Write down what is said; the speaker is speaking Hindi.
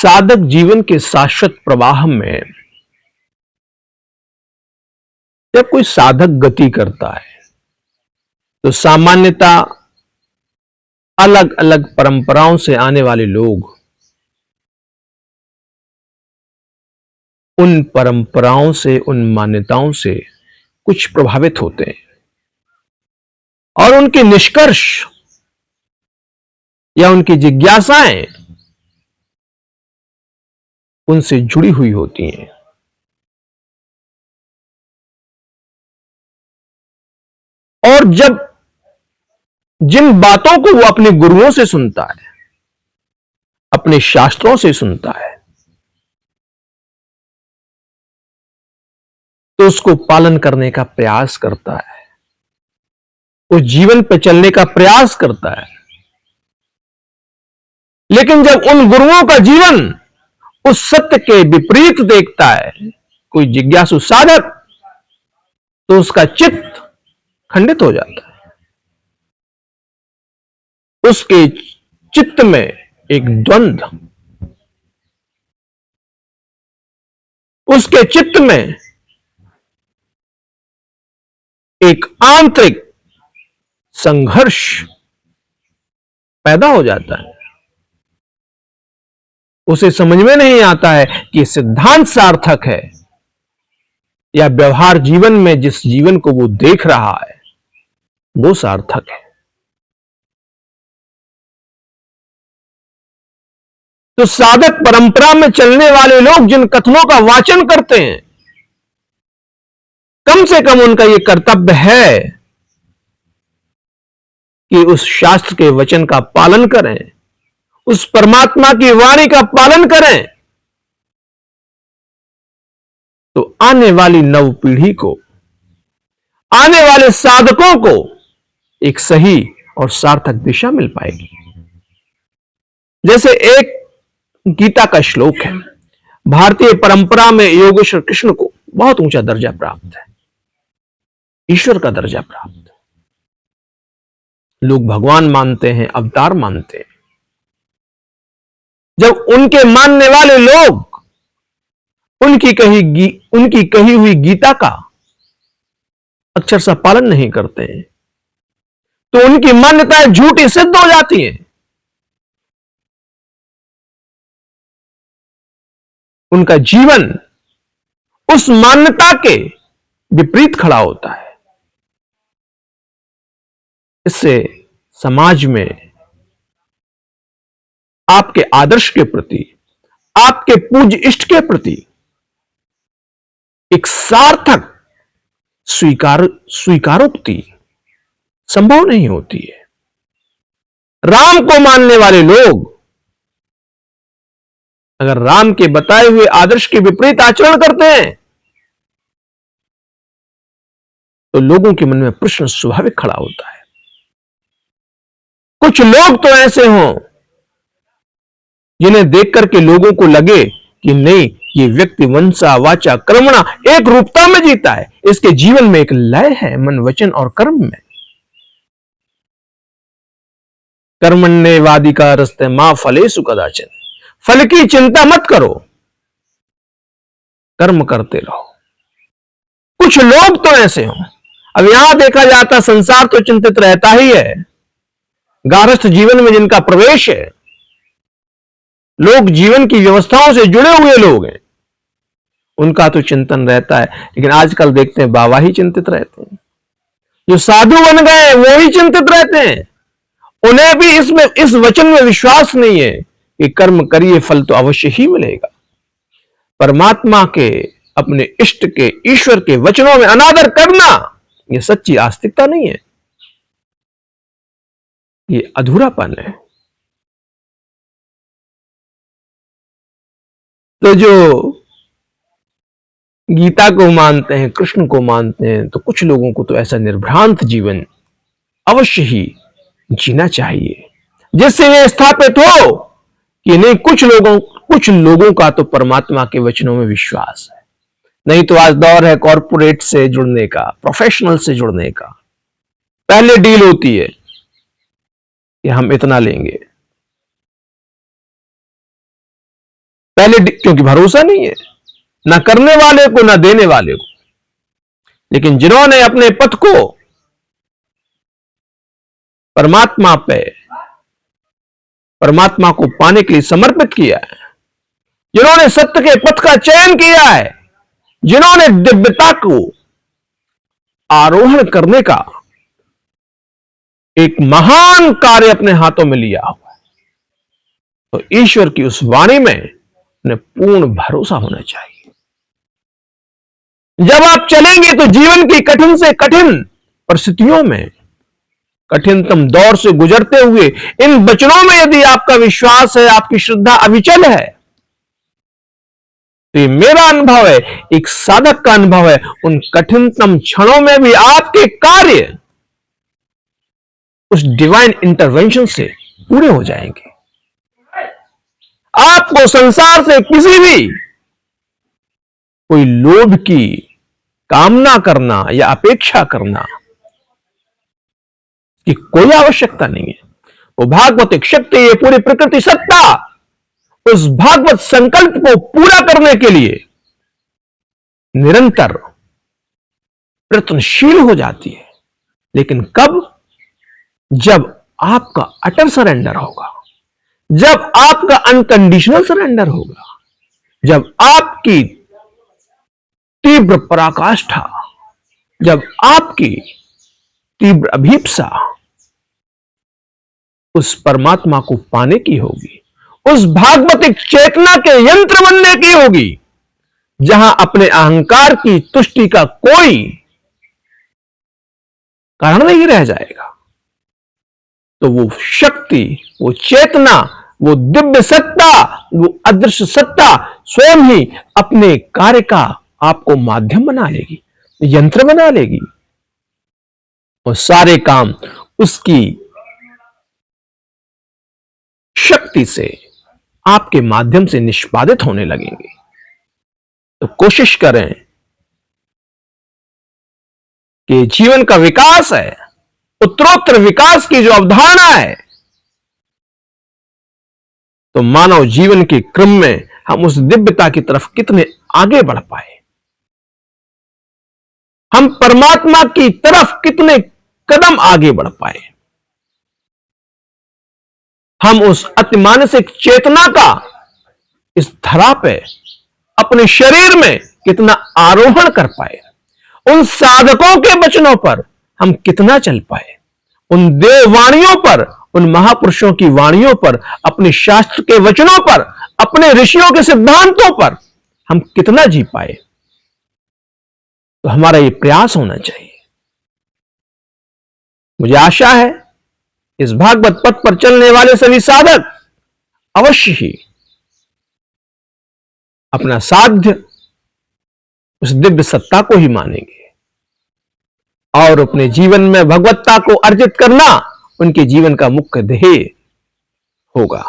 साधक जीवन के शाश्वत प्रवाह में जब कोई साधक गति करता है तो सामान्यतः अलग अलग परंपराओं से आने वाले लोग उन परंपराओं से, उन मान्यताओं से कुछ प्रभावित होते हैं और उनके निष्कर्ष या उनकी जिज्ञासाएं उनसे जुड़ी हुई होती हैं। और जब जिन बातों को वो अपने गुरुओं से सुनता है, अपने शास्त्रों से सुनता है, तो उसको पालन करने का प्रयास करता है, उस जीवन पर चलने का प्रयास करता है। लेकिन जब उन गुरुओं का जीवन उस सत्य के विपरीत देखता है कोई जिज्ञासु साधक, तो उसका चित्त खंडित हो जाता है। उसके चित्त में एक द्वंद्व, उसके चित्त में एक आंतरिक संघर्ष पैदा हो जाता है। उसे समझ में नहीं आता है कि सिद्धांत सार्थक है या व्यवहार जीवन में जिस जीवन को वो देख रहा है वो सार्थक है। तो साधक परंपरा में चलने वाले लोग जिन कथनों का वाचन करते हैं, कम से कम उनका यह कर्तव्य है कि उस शास्त्र के वचन का पालन करें, उस परमात्मा की वाणी का पालन करें, तो आने वाली नव पीढ़ी को, आने वाले साधकों को एक सही और सार्थक दिशा मिल पाएगी। जैसे एक गीता का श्लोक है, भारतीय परंपरा में योगेश्वर कृष्ण को बहुत ऊंचा दर्जा प्राप्त है, ईश्वर का दर्जा प्राप्त है। लोग भगवान मानते हैं, अवतार मानते हैं। जब उनके मानने वाले लोग उनकी कही हुई गीता का अक्षरशः पालन नहीं करते हैं, तो उनकी मान्यताएं झूठी सिद्ध हो जाती हैं। उनका जीवन उस मान्यता के विपरीत खड़ा होता है। इससे समाज में आपके आदर्श के प्रति, आपके पूज्य इष्ट के प्रति एक सार्थक स्वीकारोक्ति संभव नहीं होती है। राम को मानने वाले लोग अगर राम के बताए हुए आदर्श के विपरीत आचरण करते हैं तो लोगों के मन में प्रश्न स्वाभाविक खड़ा होता है। कुछ लोग तो ऐसे हों जिन्हें देख करके लोगों को लगे कि नहीं, ये व्यक्ति मनसा वाचा कर्मणा एक रूपता में जीता है, इसके जीवन में एक लय है मन वचन और कर्म में। कर्मण्येवाधिकार रस्ते मां फलेषु कदाचन, फल की चिंता मत करो, कर्म करते रहो। कुछ लोग तो ऐसे हों, अब यहां देखा जाता संसार तो चिंतित रहता ही है, गारस्थ जीवन में जिनका प्रवेश है, लोग जीवन की व्यवस्थाओं से जुड़े हुए लोग हैं, उनका तो चिंतन रहता है। लेकिन आजकल देखते हैं बाबा ही चिंतित रहते हैं, जो साधु बन गए वो ही चिंतित रहते हैं। उन्हें भी इस वचन में विश्वास नहीं है कि कर्म करिए फल तो अवश्य ही मिलेगा। परमात्मा के, अपने इष्ट के, ईश्वर के वचनों में अनादर करना यह सच्ची आस्तिकता नहीं है, ये अधूरापन है। तो जो गीता को मानते हैं, कृष्ण को मानते हैं, तो कुछ लोगों को तो ऐसा निर्भ्रांत जीवन अवश्य ही जीना चाहिए जिससे यह स्थापित हो कि नहीं, कुछ लोगों का तो परमात्मा के वचनों में विश्वास है। नहीं तो आज दौर है कॉर्पोरेट से जुड़ने का, प्रोफेशनल से जुड़ने का। पहले डील होती है कि हम इतना लेंगे, क्योंकि भरोसा नहीं है, ना करने वाले को ना देने वाले को। लेकिन जिन्होंने अपने पथ को परमात्मा को पाने के लिए समर्पित किया है, जिन्होंने सत्य के पथ का चयन किया है, जिन्होंने दिव्यता को आरोहण करने का एक महान कार्य अपने हाथों में लिया हुआ है, तो ईश्वर की उस वाणी में उन्हें पूर्ण भरोसा होना चाहिए। जब आप चलेंगे तो जीवन की कठिन से कठिन परिस्थितियों में, कठिनतम दौर से गुजरते हुए इन वचनों में यदि आपका विश्वास है, आपकी श्रद्धा अविचल है, तो ये मेरा अनुभव है, एक साधक का अनुभव है, उन कठिनतम क्षणों में भी आपके कार्य उस डिवाइन इंटरवेंशन से पूरे हो जाएंगे। आपको संसार से किसी भी कोई लोभ की कामना करना या अपेक्षा करना की कोई आवश्यकता नहीं है। वो भागवतिक शक्ति, ये पूरी प्रकृति सत्ता उस भागवत संकल्प को पूरा करने के लिए निरंतर प्रयत्नशील हो जाती है। लेकिन कब? जब आपका अटर सरेंडर होगा, जब आपका अनकंडीशनल सरेंडर होगा, जब आपकी तीव्र पराकाष्ठा, जब आपकी तीव्र अभीप्सा उस परमात्मा को पाने की होगी, उस भागवतिक चेतना के यंत्र बनने की होगी, जहां अपने अहंकार की तुष्टि का कोई कारण नहीं रह जाएगा। तो वो शक्ति, वो चेतना, वो दिव्य सत्ता, वो अदृश्य सत्ता स्वयं ही अपने कार्य का आपको माध्यम बना लेगी, यंत्र बना लेगी, और सारे काम उसकी शक्ति से आपके माध्यम से निष्पादित होने लगेंगे। तो कोशिश करें कि जीवन का विकास है, उत्तरोत्तर विकास की जो अवधारणा है, तो मानव जीवन के क्रम में हम उस दिव्यता की तरफ कितने आगे बढ़ पाए, हम परमात्मा की तरफ कितने कदम आगे बढ़ पाए, हम उस अतिमानसिक चेतना का इस धरा पे अपने शरीर में कितना आरोहण कर पाए, उन साधकों के वचनों पर हम कितना चल पाए, उन देववाणियों पर, उन महापुरुषों की वाणियों पर, अपने शास्त्र के वचनों पर, अपने ऋषियों के सिद्धांतों पर हम कितना जी पाए। तो हमारा यह प्रयास होना चाहिए। मुझे आशा है इस भागवत पथ पर चलने वाले सभी साधक अवश्य ही अपना साध्य उस दिव्य सत्ता को ही मानेंगे, और अपने जीवन में भगवत्ता को अर्जित करना उनके जीवन का मुख्य ध्येय होगा।